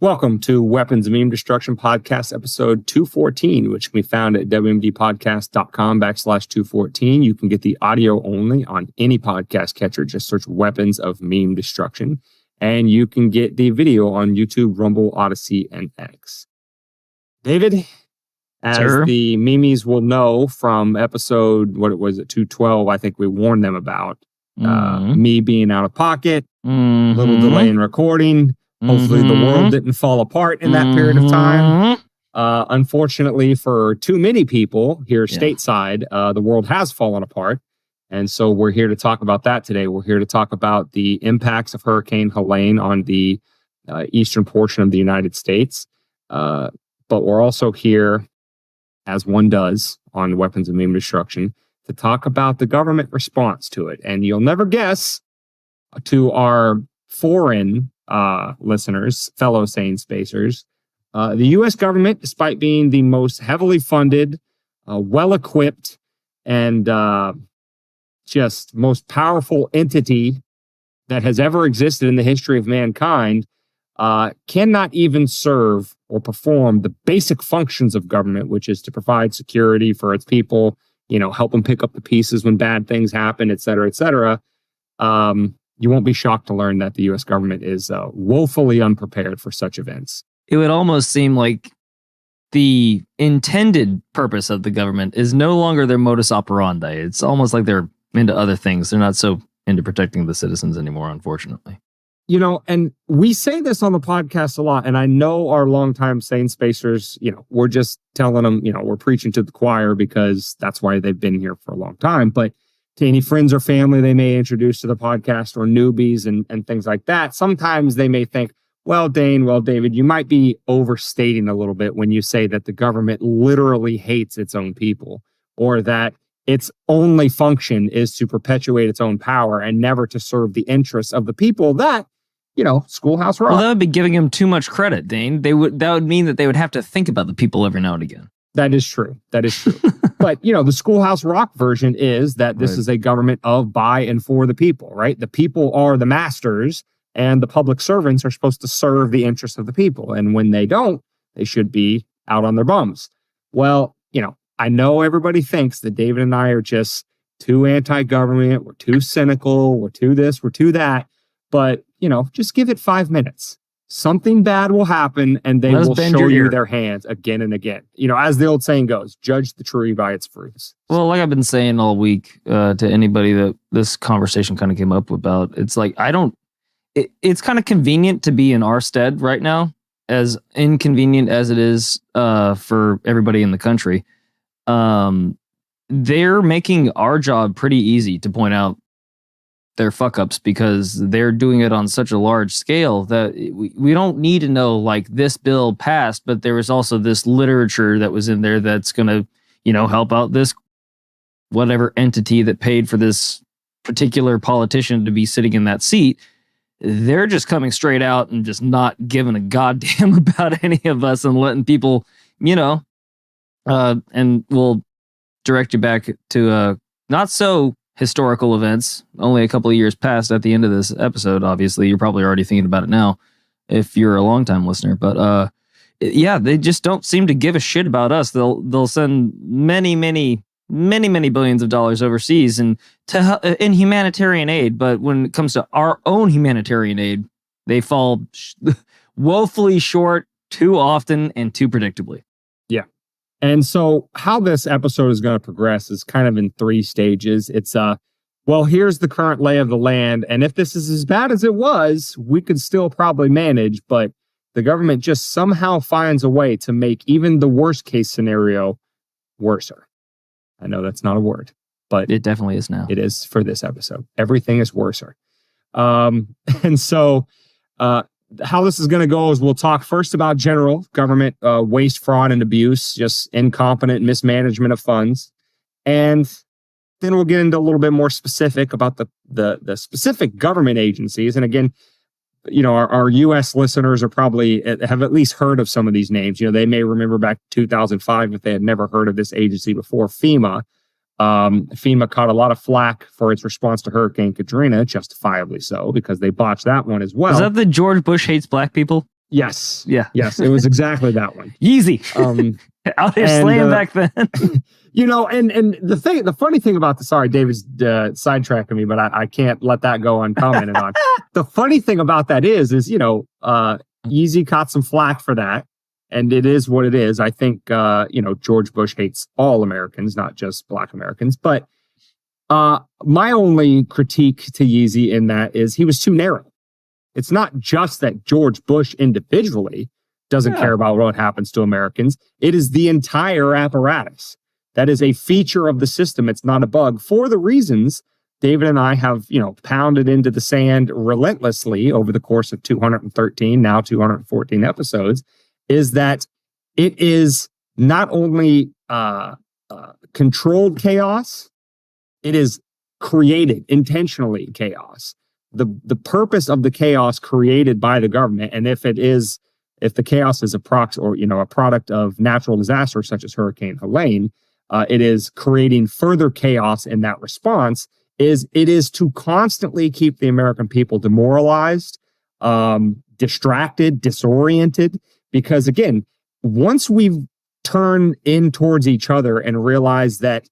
Welcome to Weapons of Meme Destruction Podcast, episode 214, which can be found at wmdpodcast.com/214. You can get the audio only on any podcast catcher. Just search Weapons of Meme Destruction. And you can get the video on YouTube, Rumble, Odyssey, and X. David, as the memes will know from episode, 212, I think we warned them about, me being out of pocket, little delay in recording. Hopefully the world didn't fall apart in that period of time. Unfortunately, for too many people here stateside, the world has fallen apart. And so we're here to talk about that today. We're here to talk about the impacts of Hurricane Helene on the eastern portion of the United States. But we're also here, as one does on Weapons of Meme Destruction, to talk about the government response to it. And you'll never guess, to our foreign listeners, fellow sane spacers, the U.S. government, despite being the most heavily funded, well-equipped, and just most powerful entity that has ever existed in the history of mankind, cannot even serve or perform the basic functions of government, which is to provide security for its people, help them pick up the pieces when bad things happen, et cetera, et cetera. You won't be shocked to learn that the U.S. government is woefully unprepared for such events. It would almost seem like the intended purpose of the government is no longer their modus operandi. It's almost like they're into other things. They're not so into protecting the citizens anymore, unfortunately. And we say this on the podcast a lot, and I know our longtime sane spacers, we're just telling them, we're preaching to the choir because that's why they've been here for a long time. But to any friends or family they may introduce to the podcast or newbies and things like that, sometimes they may think, well, David, you might be overstating a little bit when you say that the government literally hates its own people, or that its only function is to perpetuate its own power and never to serve the interests of the people that, Schoolhouse Rock. Well, that would be giving them too much credit, Dane. That would mean that they would have to think about the people every now and again. That is true. But, the Schoolhouse Rock version is that this is a government of, by, and for the people, right? The people are the masters, and the public servants are supposed to serve the interests of the people. And when they don't, they should be out on their bums. Well, I know everybody thinks that David and I are just too anti-government, we're too cynical, we're too this, we're too that. But, just give it 5 minutes. Something bad will happen, and they will show you their hands again and again. As the old saying goes, judge the tree by its fruits. Well, like I've been saying all week to anybody that this conversation kind of came up about, it's like, it's kind of convenient to be in our stead right now, as inconvenient as it is for everybody in the country. They're making our job pretty easy to point out their fuck ups because they're doing it on such a large scale that we don't need to know, like, this bill passed, but there was also this literature that was in there that's going to, help out this whatever entity that paid for this particular politician to be sitting in that seat. They're just coming straight out and just not giving a goddamn about any of us and letting people, and we'll direct you back to not so historical events, only a couple of years past at the end of this episode. Obviously, you're probably already thinking about it now if you're a longtime listener. But they just don't seem to give a shit about us. They'll send many billions of dollars overseas and in humanitarian aid. But when it comes to our own humanitarian aid, they fall woefully short too often and too predictably. Yeah. And so how this episode is going to progress is kind of in 3 stages. It's, here's the current lay of the land. And if this is as bad as it was, we could still probably manage. But the government just somehow finds a way to make even the worst case scenario worser. I know that's not a word, but it definitely is now. It is for this episode. Everything is worser. And so how this is going to go is we'll talk first about general government waste, fraud, and abuse, just incompetent mismanagement of funds. And then we'll get into a little bit more specific about the specific government agencies. And again, our U.S. listeners have at least heard of some of these names. They may remember back to 2005 if they had never heard of this agency before, FEMA. FEMA caught a lot of flack for its response to Hurricane Katrina, justifiably so, because they botched that one as well. Is that the George Bush hates black people? Yes. Yeah. Yes, it was exactly that one. Yeezy. Out here slaying back then. You know, and the funny thing about sorry, David's sidetracking me, but I can't let that go uncommented on. The funny thing about that is, you know, Yeezy caught some flack for that. And it is what it is. I think, you know, George Bush hates all Americans, not just Black Americans. But my only critique to Yeezy in that is he was too narrow. It's not just that George Bush individually doesn't care about what happens to Americans. It is the entire apparatus. That is a feature of the system. It's not a bug, for the reasons David and I have, you know, pounded into the sand relentlessly over the course of 213, now 214 episodes, is that it is not only controlled chaos, it is created intentionally chaos. The purpose of the chaos created by the government, and if the chaos is a product of natural disasters such as Hurricane Helene, it is creating further chaos in that response. It is to constantly keep the American people demoralized, distracted, disoriented. Because again, once we've turned in towards each other and realized that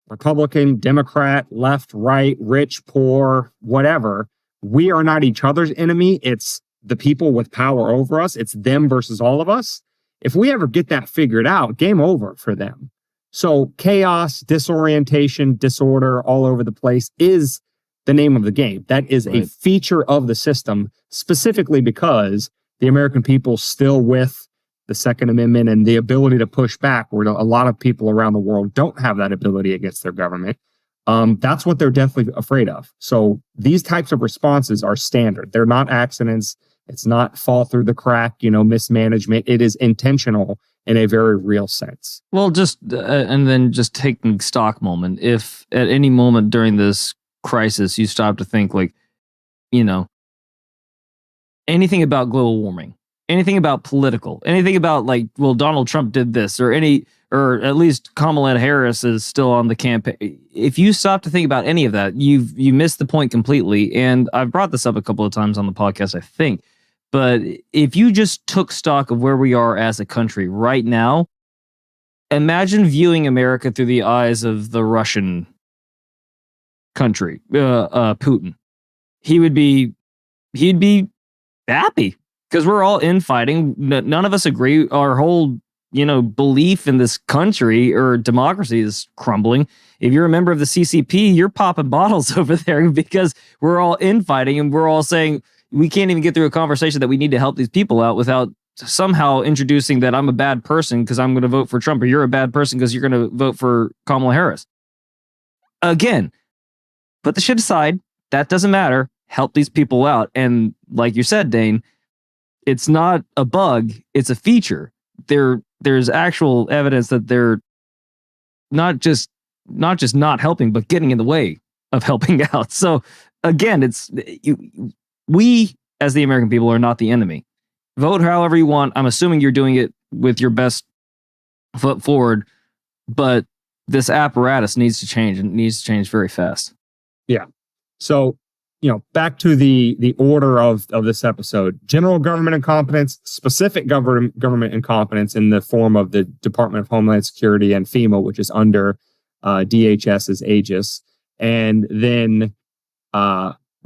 Republican, Democrat, left, right, rich, poor, whatever, we are not each other's enemy. It's the people with power over us. It's them versus all of us. If we ever get that figured out, game over for them. So chaos, disorientation, disorder all over the place is the name of the game. That is a feature of the system, specifically because the American people still with the Second Amendment and the ability to push back, where a lot of people around the world don't have that ability against their government. That's what they're deathly afraid of. So these types of responses are standard. They're not accidents. It's not fall through the crack, mismanagement. It is intentional in a very real sense. Well, and then just taking stock moment. If at any moment during this crisis you stop to think anything about global warming, anything about political, anything about Donald Trump did this, or at least Kamala Harris is still on the campaign. If you stop to think about any of that, you missed the point completely. And I've brought this up a couple of times on the podcast, I think. But if you just took stock of where we are as a country right now, imagine viewing America through the eyes of the Russian country, Putin. He'd be happy because we're all infighting. None of us agree. Our whole, belief in this country or democracy is crumbling. If you're a member of the CCP, you're popping bottles over there because we're all infighting and we're all saying we can't even get through a conversation that we need to help these people out without somehow introducing that I'm a bad person because I'm going to vote for Trump, or you're a bad person because you're going to vote for Kamala Harris. Again, put the shit aside. That doesn't matter. Help these people out. And like you said, Dane, it's not a bug. It's a feature. There's actual evidence that they're not just not helping, but getting in the way of helping out. So again, we as the American people are not the enemy. Vote however you want. I'm assuming you're doing it with your best foot forward, but this apparatus needs to change, and it needs to change very fast. Yeah. So, back to the order of this episode: general government incompetence, specific government incompetence in the form of the Department of Homeland Security and FEMA, which is under DHS's aegis, and then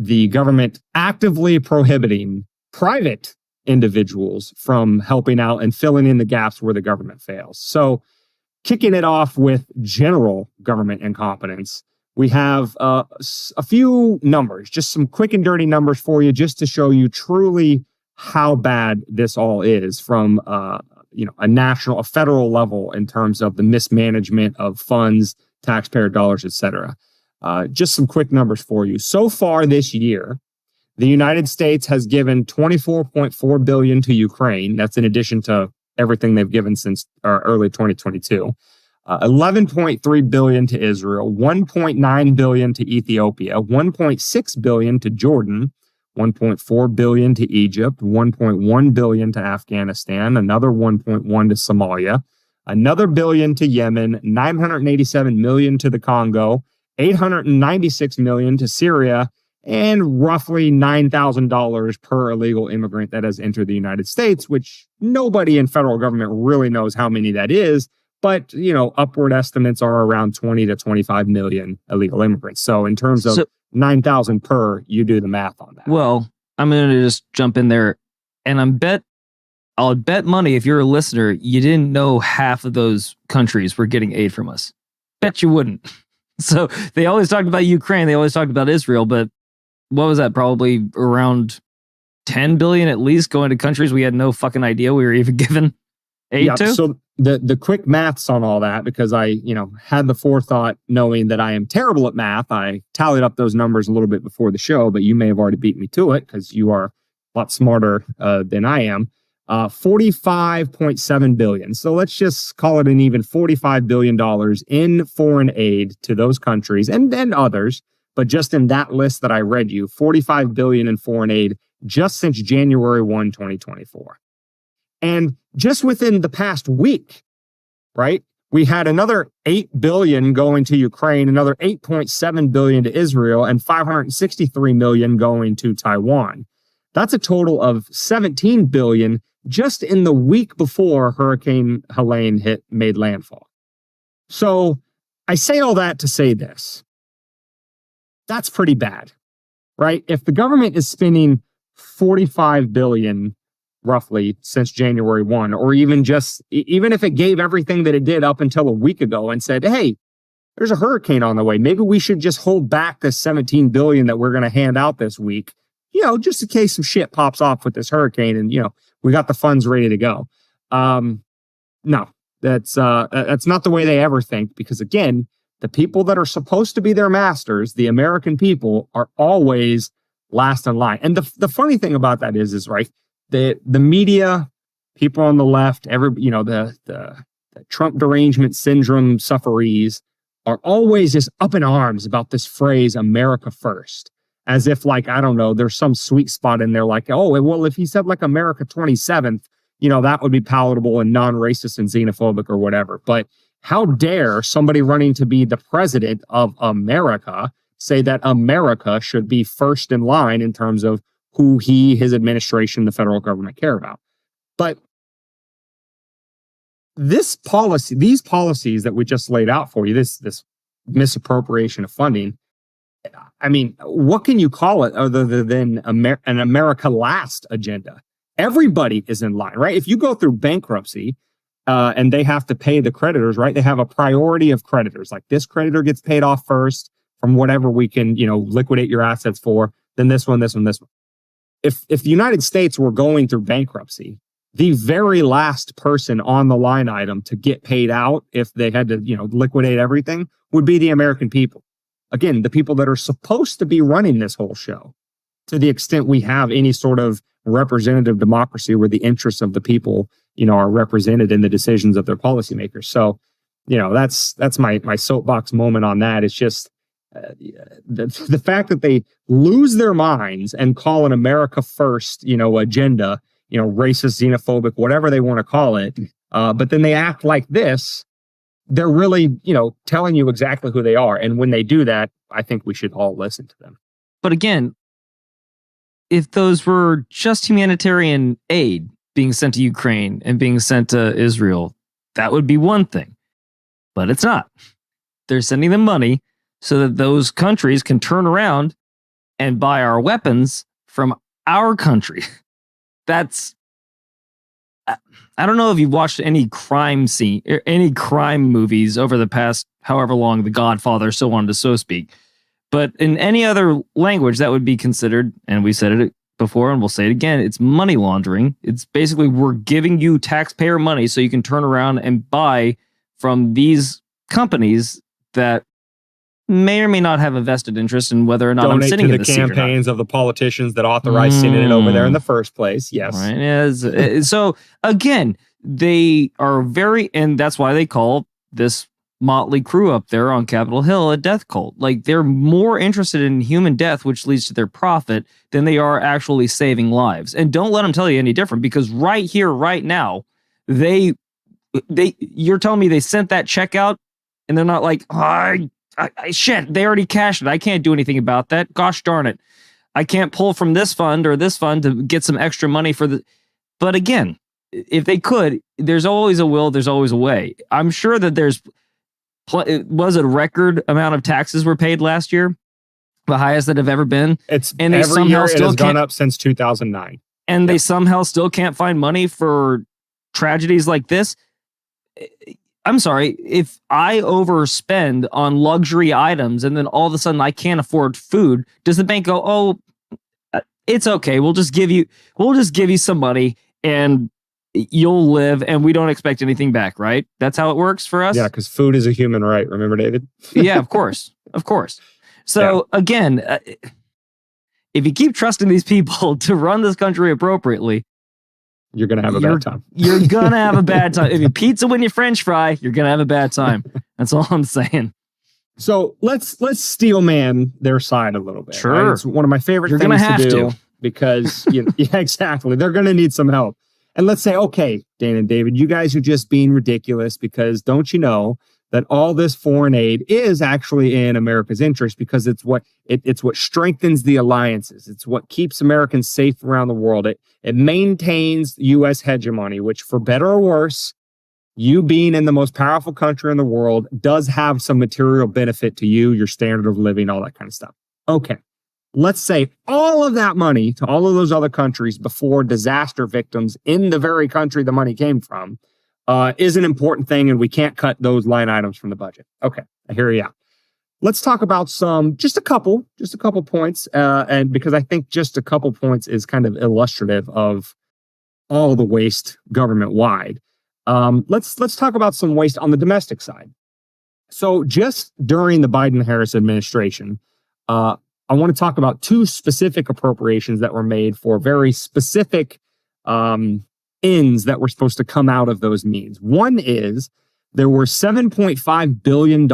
the government actively prohibiting private individuals from helping out and filling in the gaps where the government fails. So, kicking it off with general government incompetence, we have a few numbers, just some quick and dirty numbers for you, just to show you truly how bad this all is from a federal level in terms of the mismanagement of funds, taxpayer dollars, etc. Just some quick numbers for you. So far this year, the United States has given $24.4 billion to Ukraine. That's in addition to everything they've given since early 2022. $11.3 billion to Israel, $1.9 billion to Ethiopia, $1.6 billion to Jordan, $1.4 billion to Egypt, $1.1 billion to Afghanistan, another $1.1 to Somalia, another billion to Yemen, $987 million to the Congo, $896 million to Syria, and roughly $9,000 per illegal immigrant that has entered the United States, which nobody in federal government really knows how many that is. But, upward estimates are around 20 to 25 million illegal immigrants. So in terms of 9,000 per, you do the math on that. Well, I'm going to just jump in there, and I'll bet money if you're a listener, you didn't know half of those countries were getting aid from us. Bet you wouldn't. So they always talked about Ukraine. They always talked about Israel, but what was that? Probably around 10 billion at least going to countries we had no fucking idea we were even given aid to. So the quick maths on all that, because I, had the forethought knowing that I am terrible at math. I tallied up those numbers a little bit before the show, but you may have already beat me to it because you are a lot smarter than I am. 45.7 billion. So let's just call it an even $45 billion in foreign aid to those countries and others. But just in that list that I read you, 45 billion in foreign aid just since January 1, 2024. And just within the past week, right, we had another 8 billion going to Ukraine, another 8.7 billion to Israel, and 563 million going to Taiwan. That's a total of 17 billion just in the week before Hurricane Helene made landfall. So I say all that to say this. That's pretty bad, right? If the government is spending 45 billion roughly since January 1, or even if it gave everything that it did up until a week ago and said, hey, there's a hurricane on the way. Maybe we should just hold back this 17 billion that we're going to hand out this week, just in case some shit pops off with this hurricane and, we got the funds ready to go. No, that's not the way they ever think, because again, the people that are supposed to be their masters, the American people, are always last in line. And the funny thing about that is right, the media, people on the left, the Trump derangement syndrome sufferees are always just up in arms about this phrase, America first. As if, I don't know, there's some sweet spot in there oh, well, if he said America 27th, that would be palatable and non-racist and xenophobic or whatever. But how dare somebody running to be the president of America say that America should be first in line in terms of who his administration, the federal government care about. But these policies that we just laid out for you, this misappropriation of funding, I mean, what can you call it other than an America last agenda? Everybody is in line, right? If you go through bankruptcy and they have to pay the creditors, right? They have a priority of creditors. Like this creditor gets paid off first from whatever we can, liquidate your assets for, then this one. If the United States were going through bankruptcy, the very last person on the line item to get paid out if they had to, liquidate everything would be the American people. Again, the people that are supposed to be running this whole show, to the extent we have any sort of representative democracy where the interests of the people, are represented in the decisions of their policymakers. So, that's my soapbox moment on that. It's just the fact that they lose their minds and call an America first, agenda, racist, xenophobic, whatever they want to call it. But then they act like this. They're really, telling you exactly who they are. And when they do that, I think we should all listen to them. But again, if those were just humanitarian aid being sent to Ukraine and being sent to Israel, that would be one thing. But it's not. They're sending them money so that those countries can turn around and buy our weapons from our country. That's... I don't know if you've watched any crime scene or any crime movies over the past however long, The Godfather, so on and so speak. But in any other language, that would be considered, and we said it before and we'll say it again, it's money laundering. It's basically we're giving you taxpayer money so you can turn around and buy from these companies that may or may not have a vested interest in whether or not I'm sitting in the seat or not. Donate to the campaigns of the politicians that authorized sending it over there in the first place. Yes. Right. Yes. So again, they are and that's why they call this motley crew up there on Capitol Hill a death cult. Like they're more interested in human death, which leads to their profit, than they are actually saving lives. And don't let them tell you any different, because right here, right now, you're telling me they sent that check out and they're not like, I shit, they already cashed it. I can't do anything about that. Gosh darn it. I can't pull from this fund or this fund to get some extra money for the. But again, if they could, there's always a will, there's always a way. I'm sure that was a record amount of taxes were paid last year, the highest that have ever been. And they every year it has gone up since 2009. And they somehow still can't find money for tragedies like this. I'm sorry, if I overspend on luxury items and then all of a sudden I can't afford food, does the bank go, "Oh, it's okay. We'll just give you some money and you'll live and we don't expect anything back," right? That's how it works for us. Yeah, because food is a human right. Remember, David? Yeah, of course. Of course. So again, if you keep trusting these people to run this country appropriately, you're going to have a bad time. You're going to have a bad time. If you pizza when you French fry, you're going to have a bad time. That's all I'm saying. So let's steel man their side a little bit. Sure. Right? It's one of my favorite things to do because yeah, exactly. They're going to need some help. And let's say, okay, Dane and David, you guys are just being ridiculous because don't you know that all this foreign aid is actually in America's interest because it's what strengthens the alliances. It's what keeps Americans safe around the world. It maintains U.S. hegemony, which for better or worse, you being in the most powerful country in the world does have some material benefit to you, your standard of living, all that kind of stuff. Okay. Let's say all of that money to all of those other countries before disaster victims in the very country the money came from is an important thing, and we can't cut those line items from the budget. Okay, I hear you out. Let's talk about just a couple points, and because I think just a couple points is kind of illustrative of all the waste government-wide. Let's talk about some waste on the domestic side. So just during the Biden-Harris administration, I want to talk about two specific appropriations that were made for very specific ends that were supposed to come out of those means. One is there were $7.5 billion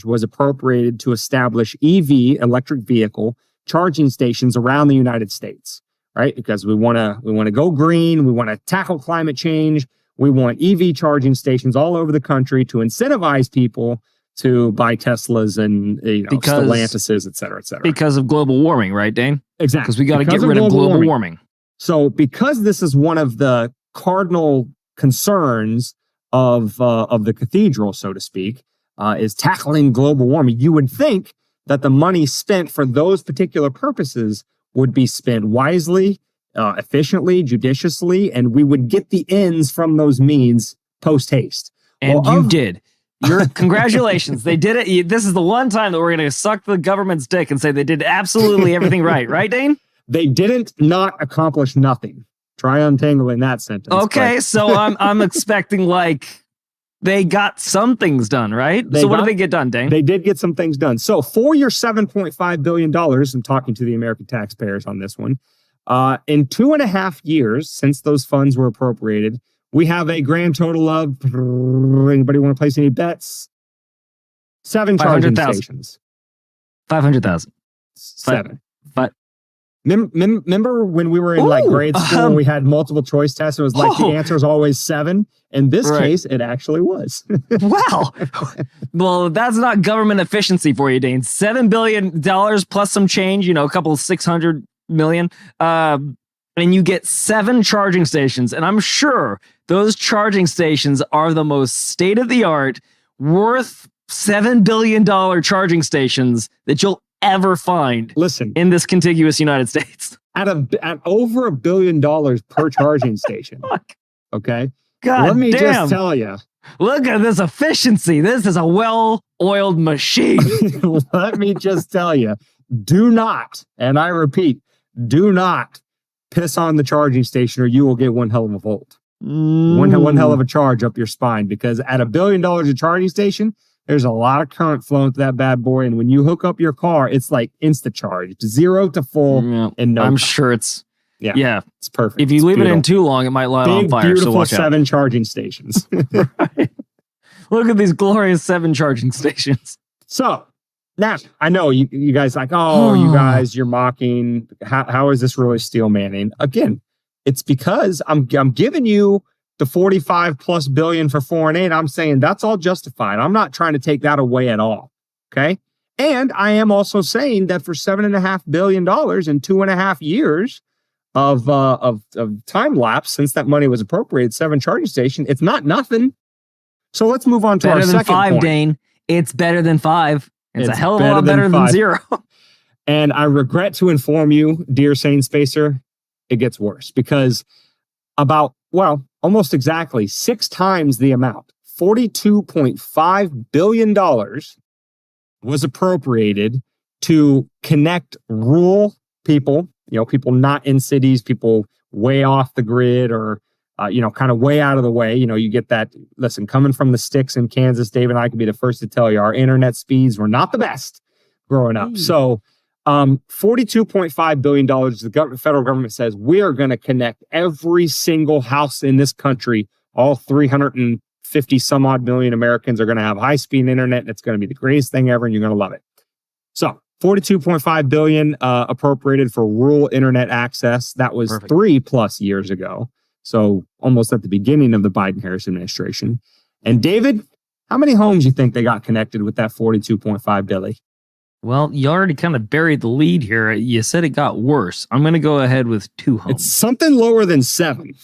was appropriated to establish EV, electric vehicle, charging stations around the United States, right? Because we want to go green, we want to tackle climate change, we want EV charging stations all over the country to incentivize people to buy Teslas and Stellantises, et cetera, et cetera. Because of global warming, right, Dane? Exactly. Because we got to get rid of global warming. So because this is one of the cardinal concerns of the cathedral, so to speak, is tackling global warming, you would think that the money spent for those particular purposes would be spent wisely, efficiently, judiciously, and we would get the ends from those means post haste. And you did. Congratulations. They did it. This is the one time that we're going to suck the government's dick and say they did absolutely everything right. Right, Dane? They didn't not accomplish nothing. Try untangling that sentence. Okay, so I'm expecting like they got some things done, right? So what did they get done, Dane? They did get some things done. So for your $7.5 billion, I'm talking to the American taxpayers on this one, in 2.5 years since those funds were appropriated, we have a grand total of, anybody want to place any bets? 7 charging stations. 500,000. 7. Remember when we were in grade school and we had multiple choice tests? It was like the answer is always 7. In this case, it actually was. Wow. Well, that's not government efficiency for you, Dane. $7 billion plus some change, a couple of 600 million. And you get 7 charging stations. And I'm sure those charging stations are the most state-of-the-art, worth $7 billion charging stations that you'll ever find in this contiguous United States. At over $1 billion per charging station. Okay? God Let me damn. just tell you. Look at this efficiency. This is a well-oiled machine. Let me just tell you. Do not, and I repeat, do not piss on the charging station or you will get one hell of a volt. One hell of a charge up your spine, because at $1 billion a charging station, there's a lot of current flowing through that bad boy. And when you hook up your car, it's like insta charge, 0 to full in no time. I'm sure it's it's perfect. If you leave it in too long, it might light on fire. Beautiful so watch 7 out. charging stations. Right. Look at these glorious 7 charging stations. So now I know you guys like, you guys, you're mocking. How is this really steel manning? Again, it's because I'm giving you the 45+ billion for foreign aid. I'm saying that's all justified. I'm not trying to take that away at all. Okay. And I am also saying that for $7.5 billion in 2.5 years of time lapse since that money was appropriated, 7 charging station, it's not nothing. So let's move on to our second five, point. Dane. It's better than 5. It's a hell of a lot better than 0. And I regret to inform you, dear Sane Spacer, it gets worse because almost exactly 6 times the amount, $42.5 billion was appropriated to connect rural people, people not in cities, people way off the grid or, kind of way out of the way. You get that, listen, coming from the sticks in Kansas, Dave and I can be the first to tell you our internet speeds were not the best growing up. So $42.5 billion, the federal government says we are going to connect every single house in this country. All 350 some odd million Americans are going to have high-speed internet, and it's going to be the greatest thing ever, and you're going to love it. So $42.5 billion appropriated for rural internet access. That was Perfect. 3+ years ago. So almost at the beginning of the Biden-Harris administration. And David, how many homes you think they got connected with that $42.5 billion? Well, you already kind of buried the lead here. You said it got worse. I'm going to go ahead with 2 homes. It's something lower than 7.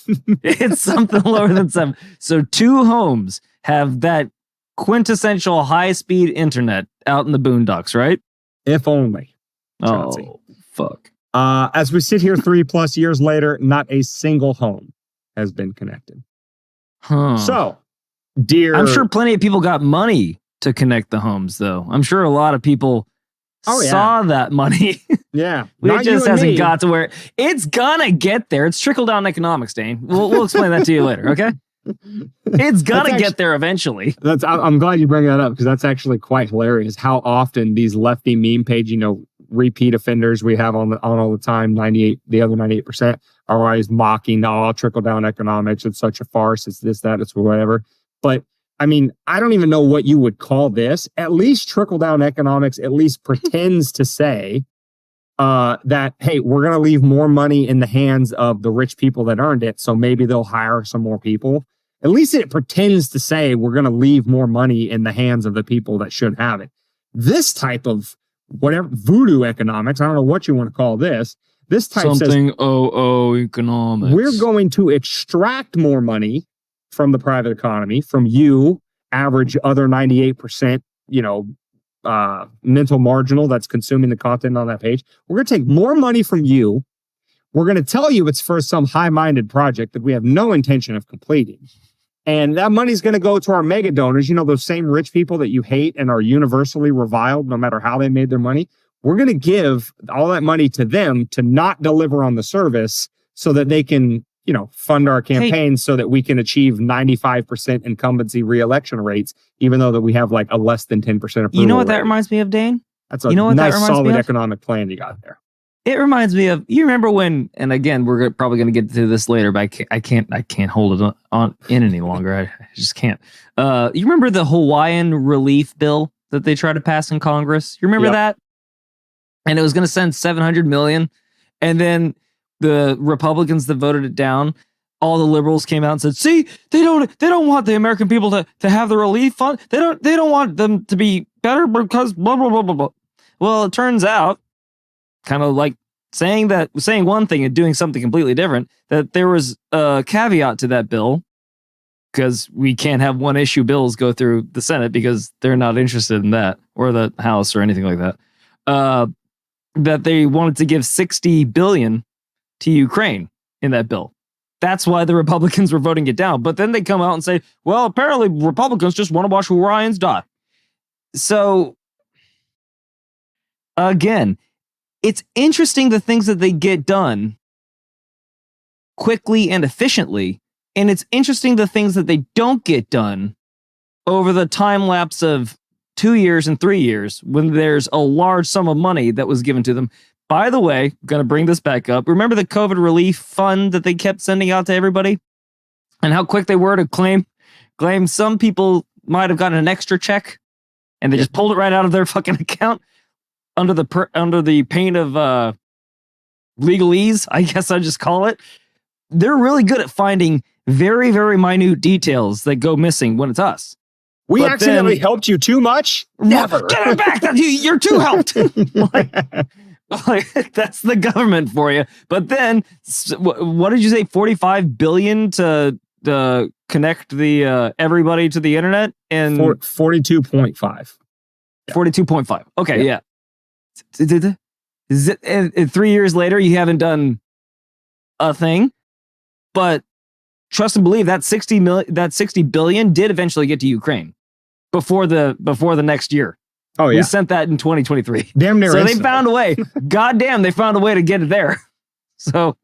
It's something lower than 7. So 2 homes have that quintessential high-speed internet out in the boondocks, right? If only. Chauncey. Oh, fuck. As we sit here 3+ years later, not a single home has been connected. So, dear... I'm sure plenty of people got money to connect the homes, though. I'm sure a lot of people saw that money. Yeah. It just hasn't got to where... It's gonna get there. It's trickle-down economics, Dane. We'll explain that to you later, okay? It's gonna get there eventually. I'm glad you bring that up because that's actually quite hilarious how often these lefty meme page, repeat offenders we have on all the time, the other 98% are always mocking, trickle down economics. It's such a farce. It's this, that, it's whatever. But I mean, I don't even know what you would call this. At least trickle down economics at least pretends to say that, hey, we're going to leave more money in the hands of the rich people that earned it. So maybe they'll hire some more people. At least it pretends to say we're going to leave more money in the hands of the people that should have it. This type of whatever voodoo economics, I don't know what you want to call this. This type something says economics. We're going to extract more money from the private economy, from you, average other 98%, mental marginal that's consuming the content on that page. We're going to take more money from you. We're going to tell you it's for some high-minded project that we have no intention of completing. And that money's going to go to our mega donors, those same rich people that you hate and are universally reviled no matter how they made their money. We're going to give all that money to them to not deliver on the service so that they can, fund our campaigns so that we can achieve 95% incumbency re-election rates, even though that we have like a less than 10% approval You know what rate. that remands me of, Dane? That's a nice, solid economic plan you got there. It reminds me of, you remember when, and again, we're probably going to get to this later, but I can't hold it on in any longer. I just can't. You remember the Hawaiian relief bill that they tried to pass in Congress? You remember that? And it was going to send $700 million. And then the Republicans that voted it down, all the liberals came out and said, see, they don't want the American people to have the relief fund. They don't want them to be better because blah, blah, blah, blah, blah. Well, it turns out, kind of like saying one thing and doing something completely different, that there was a caveat to that bill, because we can't have one issue bills go through the Senate because they're not interested in that, or the House or anything like that. That they wanted to give $60 billion to Ukraine in that bill. That's why the Republicans were voting it down. But then they come out and say, well, apparently Republicans just want to watch Hawaiians die. So, again, it's interesting the things that they get done quickly and efficiently. And it's interesting the things that they don't get done over the time lapse of 2 years and 3 years when there's a large sum of money that was given to them. By the way, I'm going to bring this back up. Remember the COVID relief fund that they kept sending out to everybody? And how quick they were to claim some people might have gotten an extra check and they just pulled it right out of their fucking account under the pain of legalese, I guess I just call it. They're really good at finding very, very minute details that go missing when it's us. We But accidentally then- helped you too much? Never. Get it back. You're too helped. like, that's the government for you. But then, what did you say? 45 billion to connect the everybody to the internet, and 42.5. 42.5. Okay, yeah. Is it, and 3 years later, you haven't done a thing, but trust and believe that 60 billion did eventually get to Ukraine before the next year. Oh, yeah. We sent that in 2023. Damn near So instantly. they found a way. Goddamn, they found a way to get it there. So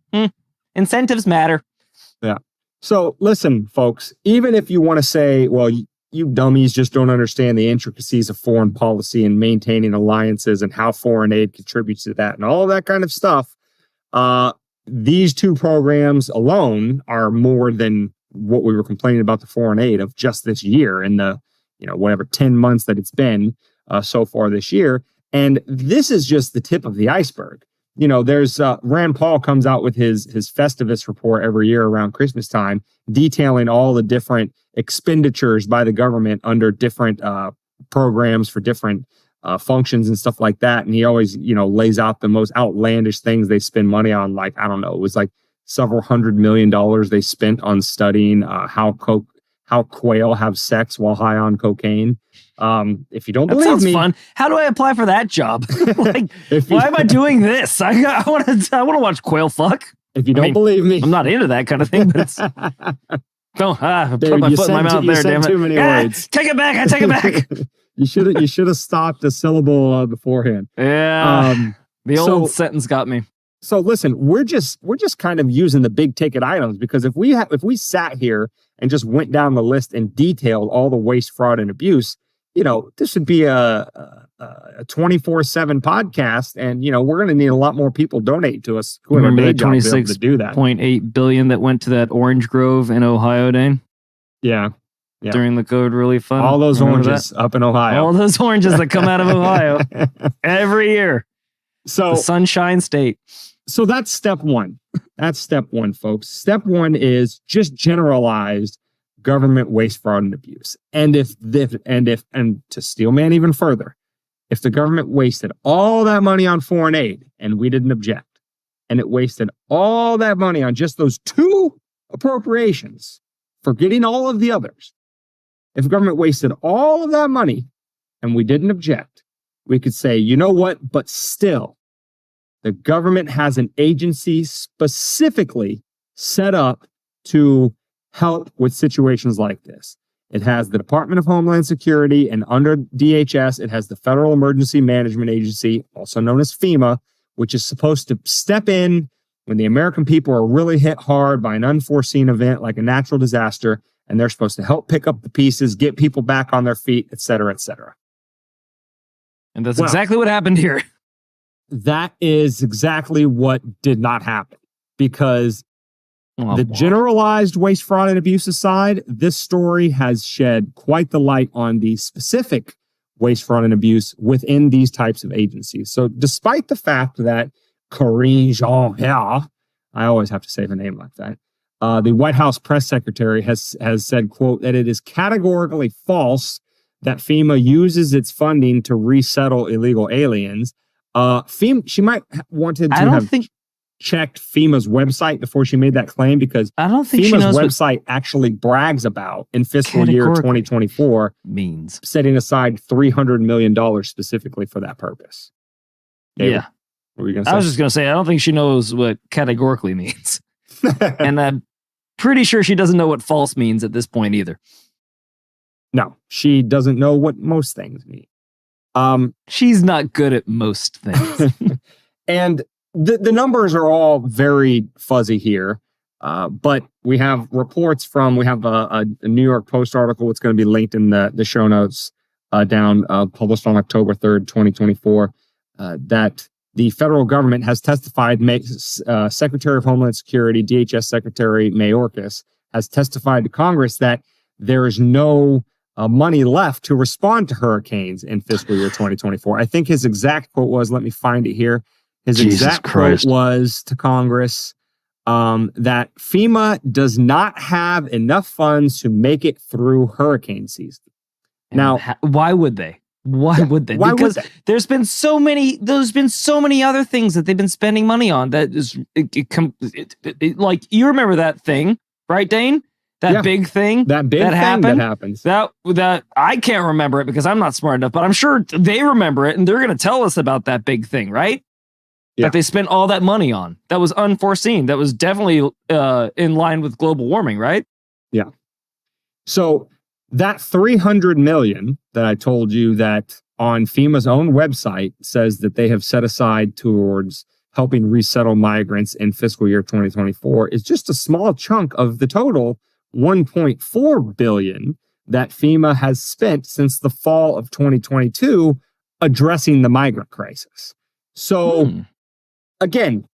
incentives matter. Yeah. So listen, folks, even if you want to say, well, you dummies just don't understand the intricacies of foreign policy and maintaining alliances and how foreign aid contributes to that and all of that kind of stuff, these two programs alone are more than what we were complaining about the foreign aid of just this year in the, whatever 10 months that it's been so far this year. And this is just the tip of the iceberg. There's Rand Paul comes out with his Festivus report every year around Christmas time, detailing all the different expenditures by the government under different programs for different functions and stuff like that. And he always, lays out the most outlandish things they spend money on. Like, I don't know, it was like several $100 million they spent on studying how quail have sex while high on cocaine. If you don't That believe sounds me, fun. How do I apply for that job? Like, why am I doing this? I want to watch quail fuck. if you don't believe me, I'm not into that kind of thing, but it's. Don't put David, my you foot in my said mouth you there, said damn it. too many words. Take it back. I take it back. You should have stopped the syllable beforehand. Yeah. The old so- sentence got me. So listen, we're just kind of using the big ticket items, because if we sat here and just went down the list and detailed all the waste, fraud, and abuse, this would be a 24/7 podcast, and we're going to need a lot more people donate to us who have a Remember day that job to be able to do that. 26.8 billion that went to that orange grove in Ohio, Dane? Yeah. During the COVID relief fund. All those Remember oranges up in Ohio. All those oranges that come out of Ohio every year. So The Sunshine State. So that's step one. That's step one, folks. Step one is just generalized government waste, fraud, and abuse. And if to steel man even further, if the government wasted all that money on foreign aid and we didn't object, and it wasted all that money on just those two appropriations, forgetting all of the others, if the government wasted all of that money and we didn't object, we could say, you know what, but still, the government has an agency specifically set up to help with situations like this. It has the Department of Homeland Security, and under DHS, it has the Federal Emergency Management Agency, also known as FEMA, which is supposed to step in when the American people are really hit hard by an unforeseen event like a natural disaster, and they're supposed to help pick up the pieces, get people back on their feet, et cetera, et cetera. And that's exactly what happened here. That is exactly what did not happen, because the generalized waste, fraud, and abuse aside, this story has shed quite the light on the specific waste, fraud, and abuse within these types of agencies. So despite the fact that Karine Jean-Pierre, I always have to say the name like that, the White House press secretary has said, quote, that it is categorically false that FEMA uses its funding to resettle illegal aliens. FEMA, she might wanted to have checked FEMA's website before she made that claim, because I don't think FEMA's website actually brags about in fiscal year 2024 means setting aside $300 million specifically for that purpose. David, yeah. what were you going to say? I was just going to say, I don't think she knows what categorically means. And I'm pretty sure she doesn't know what false means at this point either. No, she doesn't know what most things mean. She's not good at most things. And the numbers are all very fuzzy here. But we have reports from, we have a New York Post article. It's going to be linked in the show notes down, published on October 3rd, 2024, that the federal government has testified, Secretary of Homeland Security, DHS Secretary Mayorkas, has testified to Congress that there is no money left to respond to hurricanes in fiscal year 2024. I think his exact quote was, let me find it here. His exact quote was to Congress that FEMA does not have enough funds to make it through hurricane season. Now, why would they? Why would they? Why because would they? there's been so many other things that they've been spending money on that is like, you remember that thing, right, Dane? That big thing that happens. That I can't remember it because I'm not smart enough, but I'm sure they remember it and they're going to tell us about that big thing, right? That they spent all that money on. That was unforeseen. That was definitely in line with global warming, right? Yeah. So that 300 million that I told you that on FEMA's own website says that they have set aside towards helping resettle migrants in fiscal year 2024 is just a small chunk of the total 1.4 billion that FEMA has spent since the fall of 2022 addressing the migrant crisis. So again,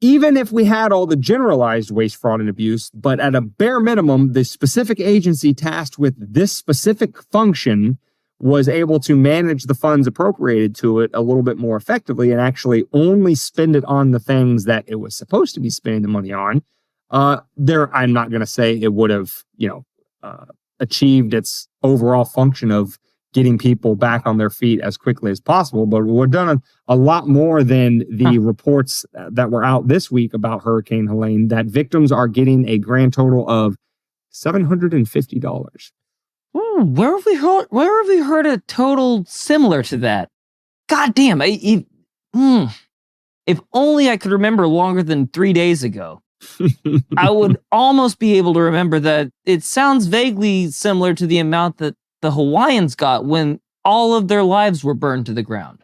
even if we had all the generalized waste, fraud, and abuse, but at a bare minimum, the specific agency tasked with this specific function was able to manage the funds appropriated to it a little bit more effectively and actually only spend it on the things that it was supposed to be spending the money on. I'm not going to say it would have, achieved its overall function of getting people back on their feet as quickly as possible, but we've done a lot more than the reports that were out this week about Hurricane Helene, that victims are getting a grand total of $750. Where have we heard a total similar to that? God damn! If only I could remember longer than 3 days ago. I would almost be able to remember that. It sounds vaguely similar to the amount that the Hawaiians got when all of their lives were burned to the ground.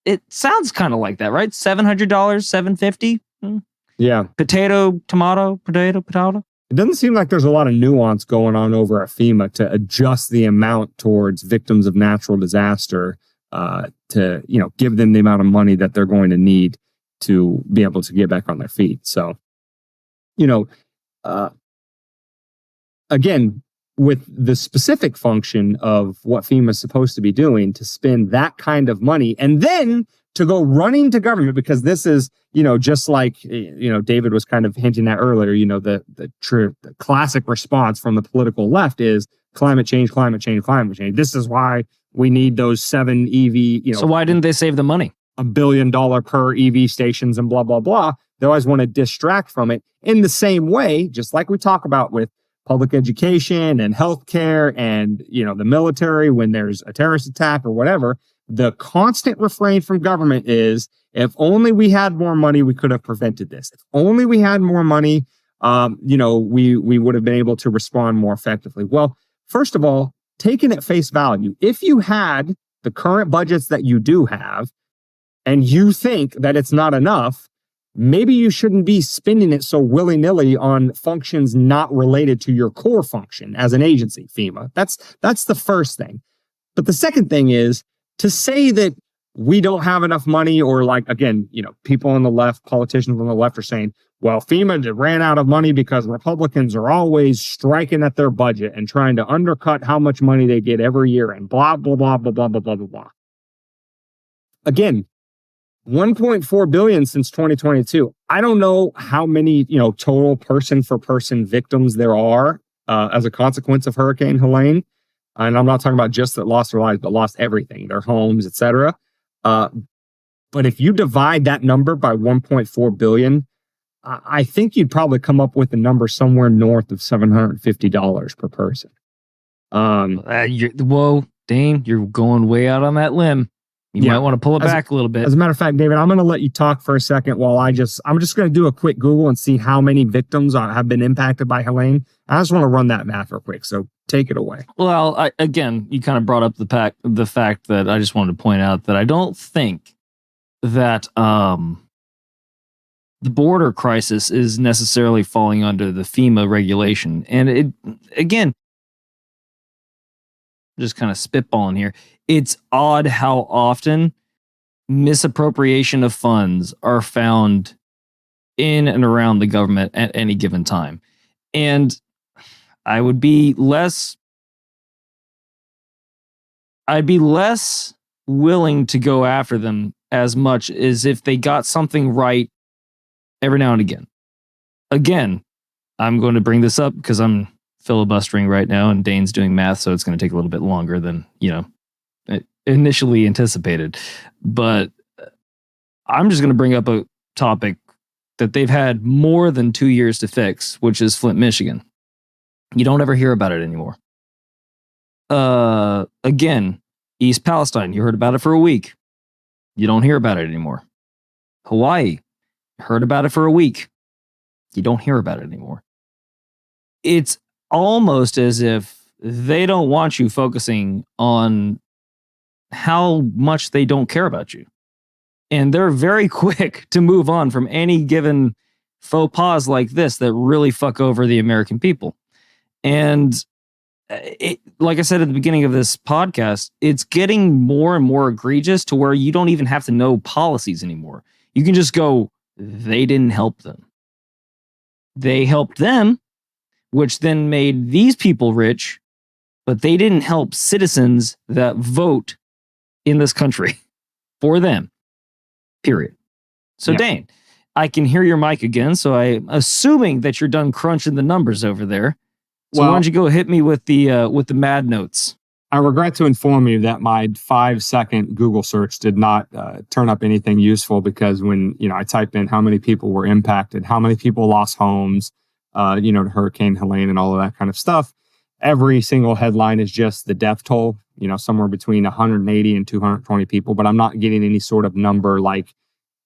It sounds kind of like that, right? $700, $750. Yeah. Potato, tomato. It doesn't seem like there's a lot of nuance going on over at FEMA to adjust the amount towards victims of natural disaster to, give them the amount of money that they're going to need to be able to get back on their feet. So, again, with the specific function of what FEMA is supposed to be doing, to spend that kind of money and then to go running to government, because this is, just like, David was kind of hinting at earlier, the classic response from the political left is climate change. This is why we need those 7 EV, So why didn't they save the money? $1 billion per EV stations and blah, blah, blah. They always want to distract from it in the same way, just like we talk about with public education and healthcare and, the military when there's a terrorist attack or whatever. The constant refrain from government is, if only we had more money, we could have prevented this. If only we had more money, we would have been able to respond more effectively. Well, first of all, taken at face value, if you had the current budgets that you do have, and you think that it's not enough, maybe you shouldn't be spending it so willy-nilly on functions not related to your core function as an agency, FEMA. That's the first thing. But the second thing is to say that we don't have enough money, or people on the left, politicians on the left are saying, well, FEMA ran out of money because Republicans are always striking at their budget and trying to undercut how much money they get every year and blah, blah, blah, blah, blah, blah, blah, blah, blah. Again, 1.4 billion since 2022. I don't know how many, total person for person victims there are as a consequence of Hurricane Helene. And I'm not talking about just that lost their lives, but lost everything, their homes, etc. But if you divide that number by 1.4 billion, I think you'd probably come up with a number somewhere north of $750 per person. Whoa, Dane, you're going way out on that limb. You might want to pull it back a little bit. As a matter of fact, David, I'm going to let you talk for a second while I'm just going to do a quick Google and see how many victims have been impacted by Helene. I just want to run that math real quick. So take it away. Well, again, you kind of brought up the fact that I just wanted to point out that I don't think that the border crisis is necessarily falling under the FEMA regulation. And it, again, just kind of spitballing here. It's odd how often misappropriation of funds are found in and around the government at any given time. And I'd be less willing to go after them as much as if they got something right every now and again. Again, I'm going to bring this up because I'm filibustering right now, and Dane's doing math, so it's going to take a little bit longer than, initially anticipated. But I'm just going to bring up a topic that they've had more than 2 years to fix, which is Flint, Michigan. You don't ever hear about it anymore. Again, East Palestine, you heard about it for a week. You don't hear about it anymore. Hawaii, heard about it for a week. You don't hear about it anymore. It's almost as if they don't want you focusing on how much they don't care about you. And they're very quick to move on from any given faux pas like this that really fuck over the American people. And like I said at the beginning of this podcast, it's getting more and more egregious to where you don't even have to know policies anymore. You can just go, they didn't help them. They helped them, which then made these people rich, but they didn't help citizens that vote in this country for them. Period. So, yeah. Dane, I can hear your mic again, so I'm assuming that you're done crunching the numbers over there. So why don't you go hit me with the mad notes? I regret to inform you that my 5-second Google search did not turn up anything useful, because when I typed in how many people were impacted, how many people lost homes, to Hurricane Helene and all of that kind of stuff, every single headline is just the death toll, somewhere between 180 and 220 people. But I'm not getting any sort of number like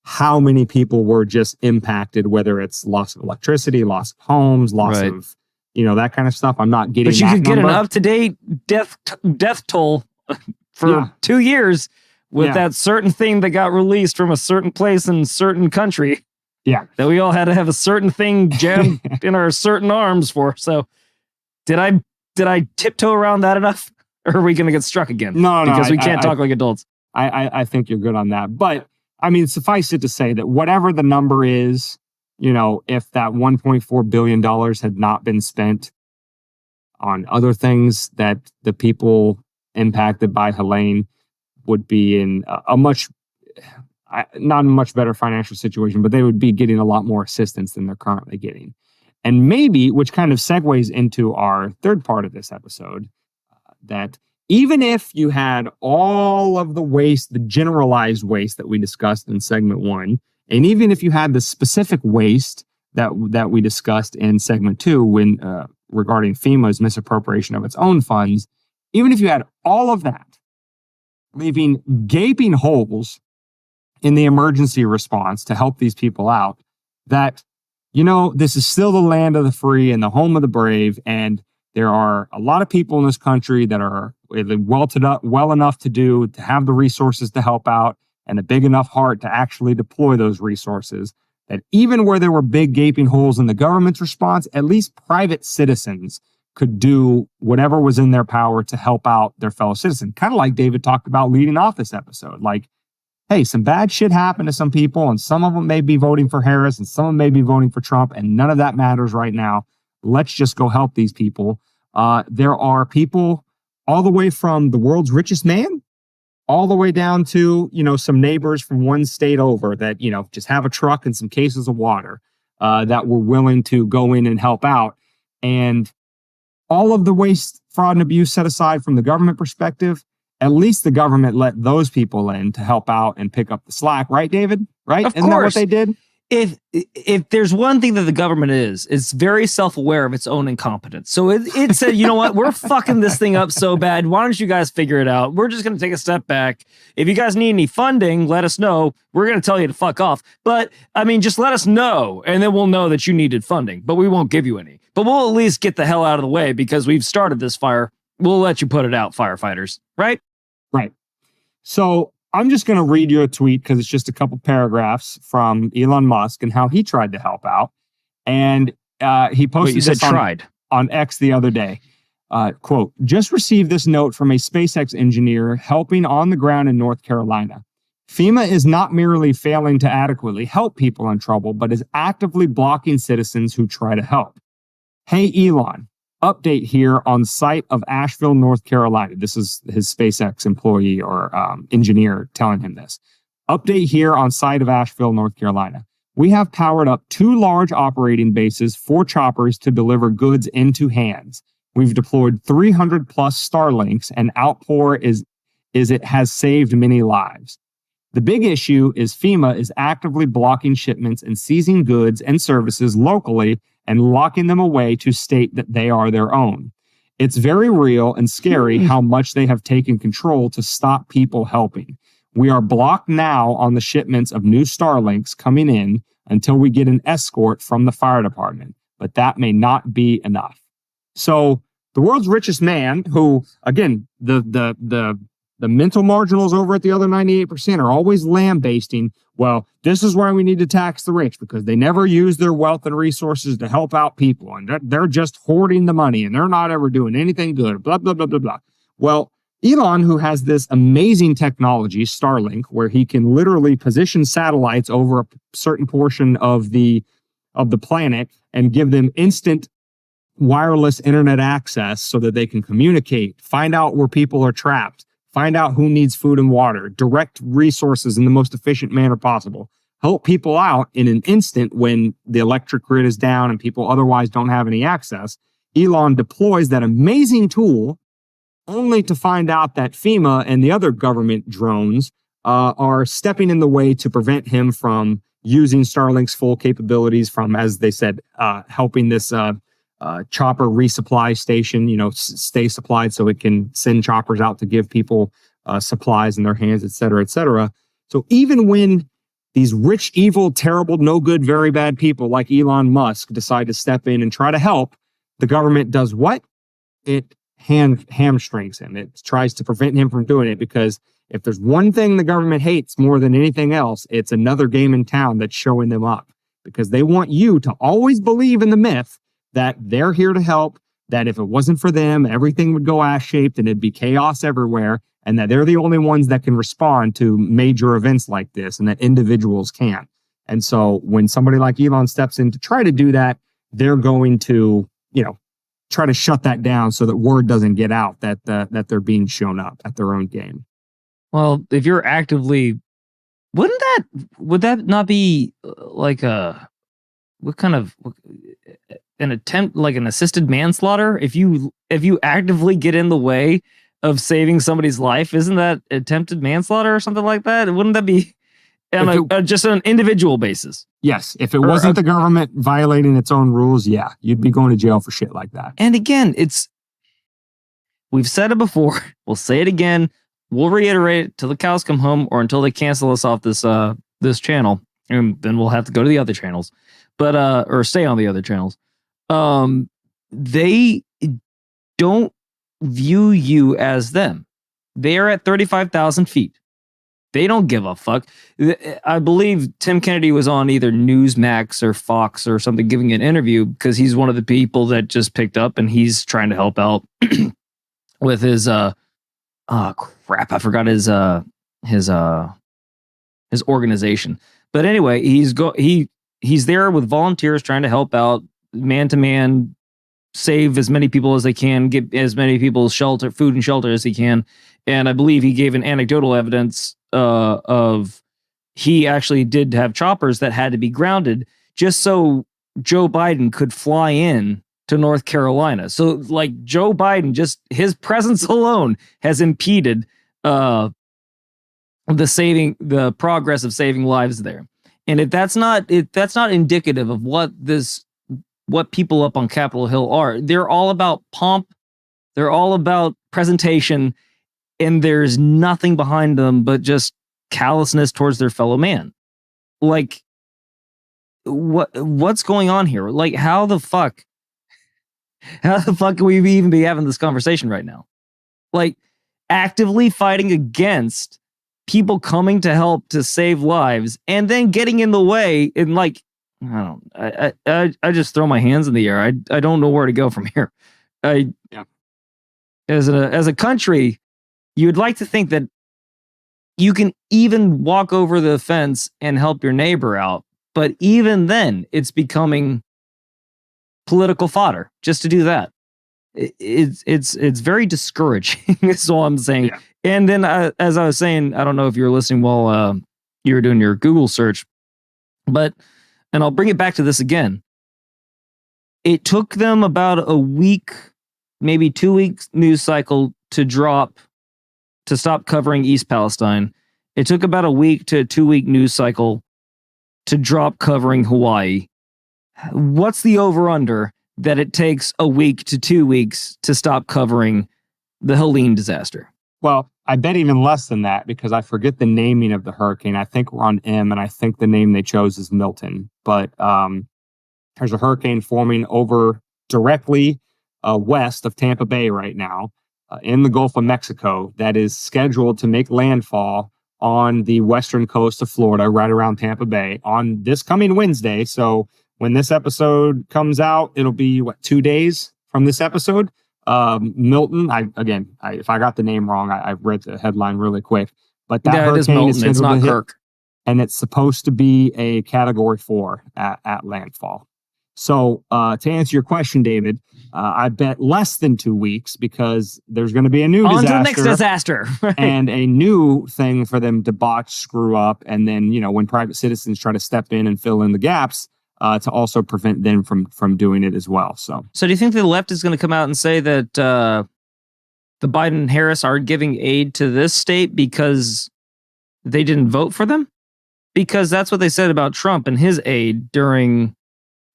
how many people were just impacted, whether it's loss of electricity, loss of homes, loss of that kind of stuff. I'm not getting. But you could get an up-to-date death toll for 2 years with that certain thing that got released from a certain place in a certain country. Yeah, that we all had to have a certain thing jammed in our certain arms for. So, did I tiptoe around that enough, or are we going to get struck again? No, because we can't talk like adults. I think you're good on that. But I mean, suffice it to say that whatever the number is, if that $1.4 billion had not been spent on other things, that the people impacted by Helene would be in not a much better financial situation, but they would be getting a lot more assistance than they're currently getting. And maybe, which kind of segues into our third part of this episode, that even if you had all of the waste, the generalized waste that we discussed in segment 1, and even if you had the specific waste that we discussed in segment 2 when regarding FEMA's misappropriation of its own funds, even if you had all of that, leaving gaping holes in the emergency response to help these people out, that, this is still the land of the free and the home of the brave, and there are a lot of people in this country that are well enough to have the resources to help out and a big enough heart to actually deploy those resources, that even where there were big gaping holes in the government's response, at least private citizens could do whatever was in their power to help out their fellow citizen. Kind of like David talked about leading off this episode. Like, hey, some bad shit happened to some people, and some of them may be voting for Harris and some of them may be voting for Trump, and none of that matters right now. Let's just go help these people. There are people all the way from the world's richest man all the way down to, some neighbors from one state over that, just have a truck and some cases of water that were willing to go in and help out. And all of the waste, fraud, and abuse set aside from the government perspective, at least the government let those people in to help out and pick up the slack. Right, David? Right? Of Isn't that what they did? If there's one thing that the government is, it's very self-aware of its own incompetence. So it said, you know what, we're fucking this thing up so bad. Why don't you guys figure it out? We're just going to take a step back. If you guys need any funding, let us know. We're going to tell you to fuck off. But I mean, just let us know, and then we'll know that you needed funding, but we won't give you any. But we'll at least get the hell out of the way because we've started this fire. We'll let you put it out, firefighters. Right? Right. So I'm just going to read you a tweet because it's just a couple paragraphs from Elon Musk and how he tried to help out. And he posted this on X the other day. Quote, just received this note from a SpaceX engineer helping on the ground in North Carolina. FEMA is not merely failing to adequately help people in trouble, but is actively blocking citizens who try to help. Hey, Elon. Update here on site of Asheville, North Carolina. This is his SpaceX employee or engineer telling him this. Update here on site of Asheville, North Carolina. We have powered up 2 large operating bases for choppers to deliver goods into hands. We've deployed 300 plus Starlinks, and outpour is it has saved many lives. The big issue is FEMA is actively blocking shipments and seizing goods and services locally and locking them away to state that they are their own. It's very real and scary how much they have taken control to stop people helping. We are blocked now on the shipments of new Starlinks coming in until we get an escort from the fire department, but that may not be enough. So the world's richest man, who, again, the mental marginals over at the other 98% are always lambasting, well, this is why we need to tax the rich, because they never use their wealth and resources to help out people, and they're just hoarding the money, and they're not ever doing anything good, blah, blah, blah, blah, blah. Well, Elon, who has this amazing technology, Starlink, where he can literally position satellites over a certain portion of the planet and give them instant wireless internet access so that they can communicate, find out where people are trapped, find out who needs food and water, direct resources in the most efficient manner possible, help people out in an instant when the electric grid is down and people otherwise don't have any access. Elon deploys that amazing tool only to find out that FEMA and the other government drones are stepping in the way to prevent him from using Starlink's full capabilities, from, as they said, helping this chopper resupply station, stay supplied so it can send choppers out to give people supplies in their hands, et cetera, et cetera. So even when these rich, evil, terrible, no good, very bad people like Elon Musk decide to step in and try to help, the government does what? It hamstrings him. It tries to prevent him from doing it, because if there's one thing the government hates more than anything else, it's another game in town that's showing them up, because they want you to always believe in the myth that they're here to help, that if it wasn't for them, everything would go ass-shaped and it'd be chaos everywhere, and that they're the only ones that can respond to major events like this, and that individuals can't. And so when somebody like Elon steps in to try to do that, they're going to, try to shut that down so that word doesn't get out that they're being shown up at their own game. Well, if you're actively, would that not be like an attempt, like an assisted manslaughter? If you actively get in the way of saving somebody's life, isn't that attempted manslaughter or something like that? Wouldn't that be just on an individual basis? Yes. If it wasn't the government violating its own rules, yeah, you'd be going to jail for shit like that. And again, we've said it before. We'll say it again. We'll reiterate it till the cows come home, or until they cancel us off this channel, and then we'll have to go to the other channels, but or stay on the other channels. They don't view you as them. They are at 35,000 feet. They don't give a fuck. I believe Tim Kennedy was on either Newsmax or Fox or something giving an interview, because he's one of the people that just picked up and he's trying to help out with his I forgot his organization. But anyway, he's there with volunteers trying to help out, man to man, save as many people as they can, get as many people food and shelter as he can. And I believe he gave an anecdotal evidence of he actually did have choppers that had to be grounded just so Joe Biden could fly in to North Carolina. So like Joe Biden, just his presence alone has impeded the progress of saving lives there. And if that's not indicative of what people up on Capitol Hill are. They're all about pomp. They're all about presentation. And there's nothing behind them but just callousness towards their fellow man. Like, what's going on here? Like, how the fuck can we even be having this conversation right now? Like, actively fighting against people coming to help to save lives, and then getting in the way, and like, I just throw my hands in the air. I don't know where to go from here. As a country, you'd like to think that you can even walk over the fence and help your neighbor out, but even then, it's becoming political fodder just to do that. It's very discouraging. Is all I'm saying. Yeah. And then, as I was saying, I don't know if you were listening while you were doing your Google search, but and I'll bring it back to this again. It took them about a week, maybe 2 weeks news cycle to stop covering East Palestine. It took about a week to 2 week news cycle to drop covering Hawaii. What's the over-under that it takes a week to 2 weeks to stop covering the Helene disaster? Well, I bet even less than that because I forget the naming of the hurricane. I think we're on M, and I think the name they chose is Milton. But there's a hurricane forming over directly west of Tampa Bay right now in the Gulf of Mexico that is scheduled to make landfall on the western coast of Florida, right around Tampa Bay, on this coming Wednesday. So when this episode comes out, it'll be, 2 days from this episode. Milton, if I got the name wrong, I read the headline really quick. But that hurricane is scheduled to hit, Kirk. and it's supposed to be a Category 4 at landfall. So to answer your question, David, I bet less than 2 weeks because there's going to be a new disaster. On to the next disaster. Right. And a new thing for them to botch, screw up. And then, when private citizens try to step in and fill in the gaps to also prevent them from doing it as well. So do you think the left is going to come out and say that the Biden and Harris are giving aid to this state because they didn't vote for them? Because that's what they said about Trump and his aid during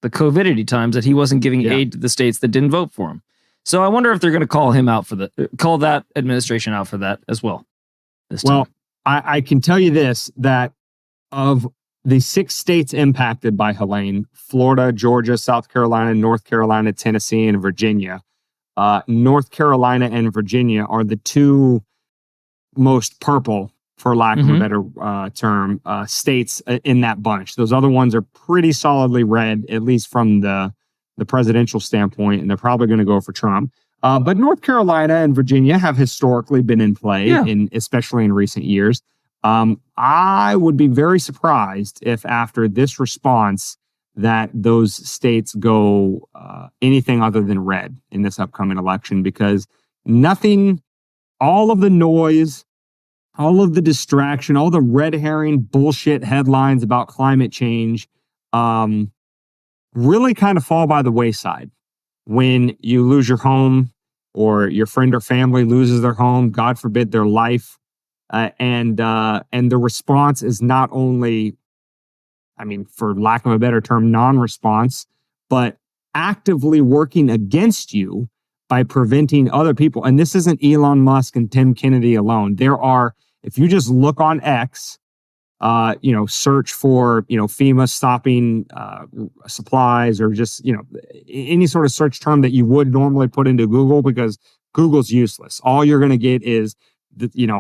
the COVIDity times, that he wasn't giving aid to the states that didn't vote for him. So I wonder if they're going to call that administration out for that as well. Well, I can tell you this, that of the 6 states impacted by Helene, Florida, Georgia, South Carolina, North Carolina, Tennessee, and Virginia, North Carolina and Virginia are the 2 most purple, for lack of a better term, states in that bunch. Those other ones are pretty solidly red, at least from the presidential standpoint, and they're probably going to go for Trump. But North Carolina and Virginia have historically been in play, especially in recent years. I would be very surprised if after this response that those states go anything other than red in this upcoming election, because all of the noise, all of the distraction, all the red herring bullshit headlines about climate change really kind of fall by the wayside when you lose your home or your friend or family loses their home, God forbid their life. And the response is not only, for lack of a better term, non-response, but actively working against you by preventing other people. And this isn't Elon Musk and Tim Kennedy alone. There are, if you just look on X, search for, FEMA stopping supplies, or just, any sort of search term that you would normally put into Google, because Google's useless. All you're going to get is,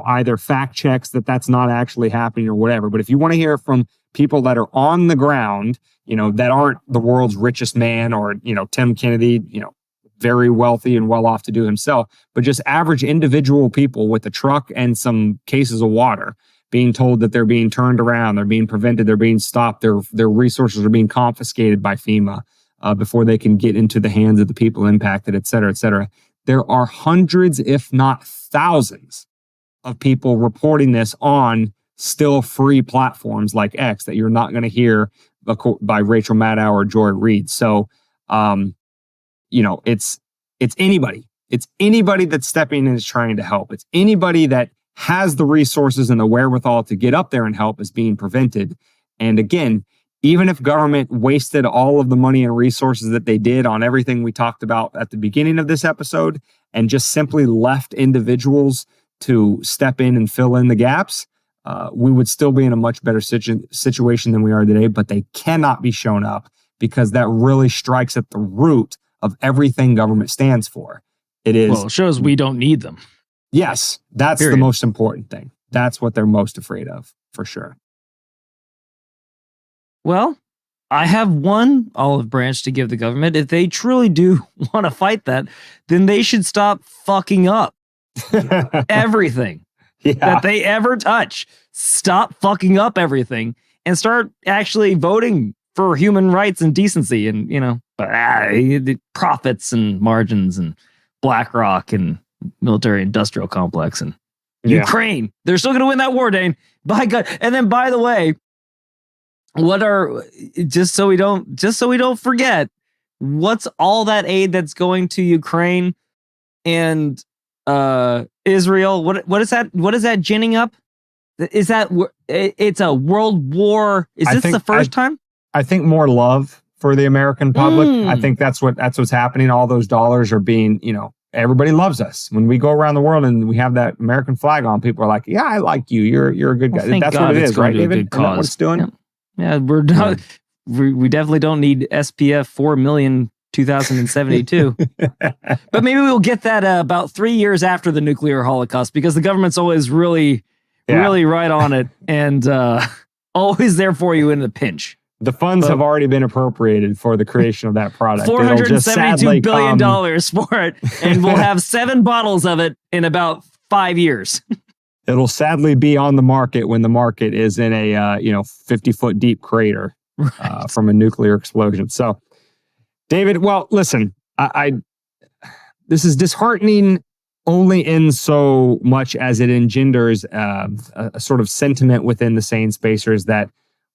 either fact checks that that's not actually happening or whatever. But if you want to hear from people that are on the ground, that aren't the world's richest man or, Tim Kennedy, very wealthy and well off to do himself, but just average individual people with a truck and some cases of water being told that they're being turned around, they're being prevented, they're being stopped, their resources are being confiscated by FEMA before they can get into the hands of the people impacted, et cetera, et cetera. There are hundreds, if not thousands, of people reporting this on still free platforms like X that you're not going to hear by Rachel Maddow or Joy Reid. So, it's anybody. It's anybody that's stepping in and is trying to help. It's anybody that has the resources and the wherewithal to get up there and help is being prevented. And again, even if government wasted all of the money and resources that they did on everything we talked about at the beginning of this episode and just simply left individuals to step in and fill in the gaps, we would still be in a much better situation than we are today. But they cannot be shown up because that really strikes at the root of everything government stands for. It shows we don't need them. Yes, that's the most important thing. That's what they're most afraid of, for sure. Well, I have one olive branch to give the government. If they truly do want to fight that, then they should stop fucking up everything that they ever touch. Stop fucking up everything and start actually voting for human rights and decency and, the profits and margins and BlackRock and military industrial complex and Ukraine. They're still going to win that war, Dane. By God. And then, by the way, what are just so we don't forget, what's all that aid that's going to Ukraine and Israel? What is that ginning up? Is that it's a world war? Is this the first time? I think more love for the American public. I think that's what's happening. All those dollars are being, everybody loves us. When we go around the world and we have that American flag on, people are like, yeah, I like you. You're a good guy. Well, that's what it is, right, David? Isn't that what it's doing? Yeah, we're not, we definitely don't need SPF 4 million 2072. But maybe we'll get that about 3 years after the nuclear holocaust, because the government's always really right on it and always there for you in the pinch. The funds have already been appropriated for the creation of that product. $472 billion for it, and we'll have 7 bottles of it in about 5 years. It'll sadly be on the market when the market is in a 50-foot deep crater from a nuclear explosion. So, David, well, listen, this is disheartening only in so much as it engenders a sort of sentiment within the sane spacers that,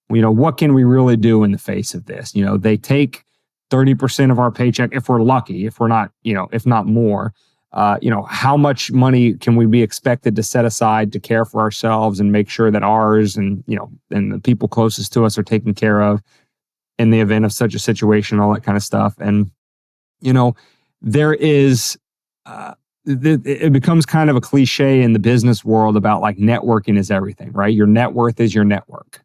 what can we really do in the face of this? They take 30% of our paycheck, if we're lucky, if we're not, if not more. How much money can we be expected to set aside to care for ourselves and make sure that ours and the people closest to us are taken care of in the event of such a situation, all that kind of stuff. And, there is, it becomes kind of a cliche in the business world about like networking is everything, right? Your net worth is your network.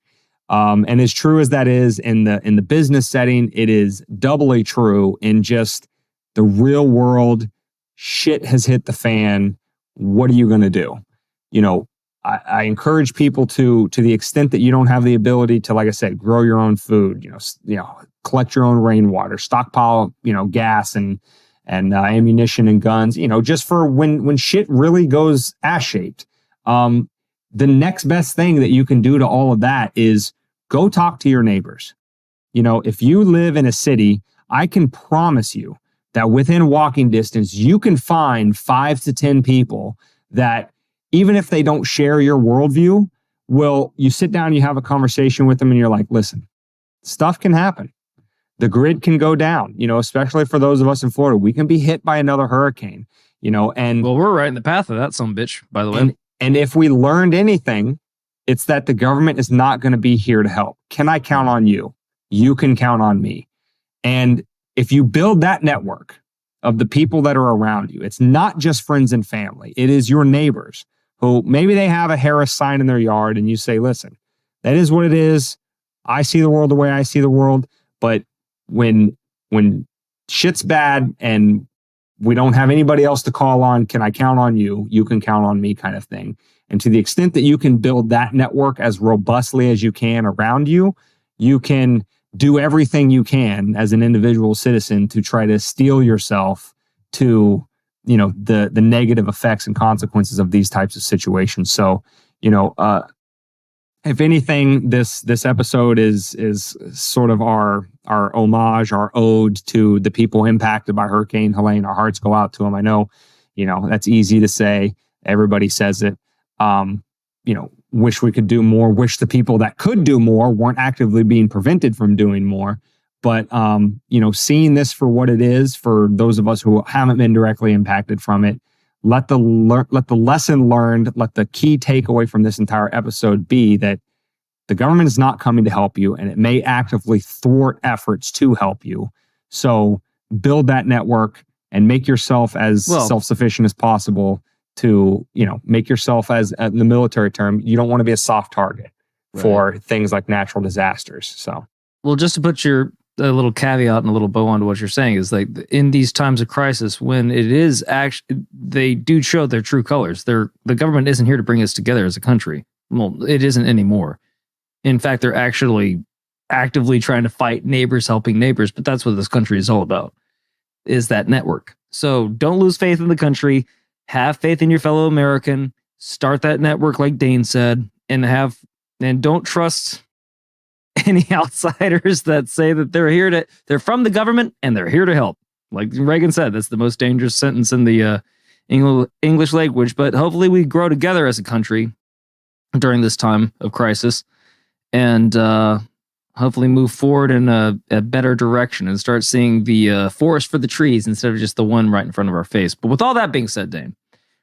And as true as that is in the business setting, it is doubly true in just the real world. Shit has hit the fan. What are you going to do? I encourage people to the extent that you don't have the ability to, like I said, grow your own food, collect your own rainwater, stockpile, gas and ammunition and guns, just for when shit really goes ass-shaped. The next best thing that you can do to all of that is go talk to your neighbors. If you live in a city, I can promise you that within walking distance, you can find 5 to 10 people that, even if they don't share your worldview, you sit down, you have a conversation with them and you're like, listen, stuff can happen. The grid can go down, especially for those of us in Florida. We can be hit by another hurricane, and we're right in the path of that sumbitch, by the way. And if we learned anything, it's that the government is not going to be here to help. Can I count on you? You can count on me. And if you build that network of the people that are around you, it's not just friends and family. It is your neighbors who maybe they have a Harris sign in their yard and you say, listen, that is what it is. I see the world the way I see the world. But when shit's bad and we don't have anybody else to call on, can I count on you? You can count on me, kind of thing. And to the extent that you can build that network as robustly as you can around you, you can do everything you can as an individual citizen to try to steel yourself to, the negative effects and consequences of these types of situations. So, if anything, this episode is sort of our homage, our ode to the people impacted by Hurricane Helene. Our hearts go out to them. I know, that's easy to say. Everybody says it. Wish we could do more. Wish the people that could do more weren't actively being prevented from doing more. But seeing this for what it is, for those of us who haven't been directly impacted from it, let the lesson learned, let the key takeaway from this entire episode be that the government is not coming to help you, and it may actively thwart efforts to help you. So build that network and make yourself as self-sufficient as possible to, make yourself, as in the military term, you don't want to be a soft target for things like natural disasters. So, well, just to put a little caveat and a little bow onto what you're saying is, like, in these times of crisis, when it is actually, they do show their true colors. The government isn't here to bring us together as a country. Well, it isn't anymore. In fact, they're actually actively trying to fight neighbors helping neighbors. But that's what this country is all about, is that network. So don't lose faith in the country. Have faith in your fellow American. Start that network, like Dane said, and don't trust any outsiders that say that they're from the government and they're here to help. Like Reagan said, that's the most dangerous sentence in the English language. But hopefully we grow together as a country during this time of crisis, and hopefully move forward in a better direction and start seeing the forest for the trees instead of just the one right in front of our face. But with all that being said, Dane,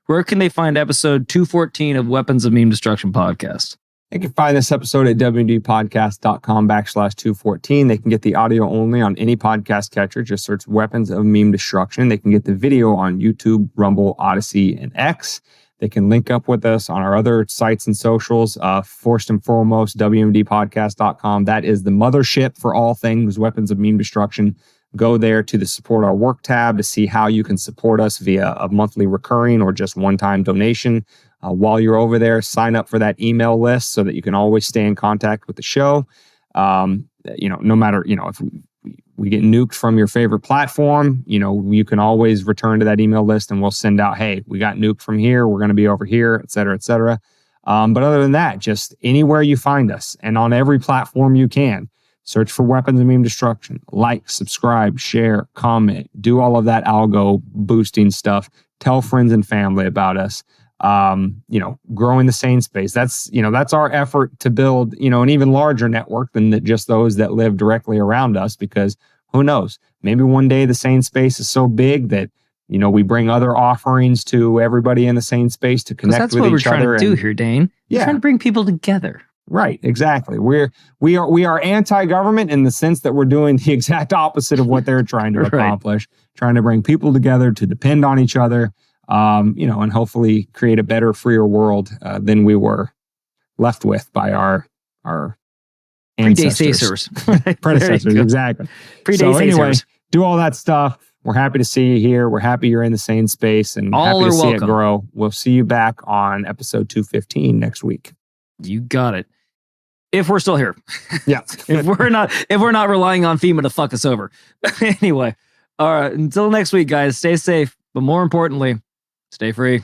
where can they find episode 214 of Weapons of Meme Destruction podcast? They can find this episode at wmdpodcast.com/214. They can get the audio only on any podcast catcher. Just search Weapons of Meme Destruction. They can get the video on YouTube, Rumble, Odyssey, and X. They can link up with us on our other sites and socials. First and foremost, WMDpodcast.com. That is the mothership for all things Weapons of Meme Destruction. Go there to the Support Our Work tab to see how you can support us via a monthly recurring or just one-time donation. While you're over there, sign up for that email list so that you can always stay in contact with the show. No matter, if we get nuked from your favorite platform, you can always return to that email list and we'll send out, hey, we got nuked from here. We're going to be over here, et cetera, et cetera. But other than that, just anywhere you find us and on every platform you can, search for Weapons of Meme Destruction. Like, subscribe, share, comment, do all of that algo boosting stuff. Tell friends and family about us. Growing the sane space. That's our effort to build, an even larger network than just those that live directly around us, because who knows, maybe one day the sane space is so big that, we bring other offerings to everybody in the sane space to connect with each other. That's what we're trying to do here, Dane. We're trying to bring people together. Right, exactly. We are anti-government in the sense that we're doing the exact opposite of what they're trying to accomplish, trying to bring people together to depend on each other. And hopefully create a better, freer world than we were left with by our ancestors. Predecessors, exactly. So anyway, do all that stuff. We're happy to see you here. We're happy you're in the sane space and happy to see it grow. We'll see you back on episode 215 next week. You got it. If we're still here. Yeah. if we're not relying on FEMA to fuck us over. Anyway, all right. Until next week, guys, stay safe. But more importantly, stay free.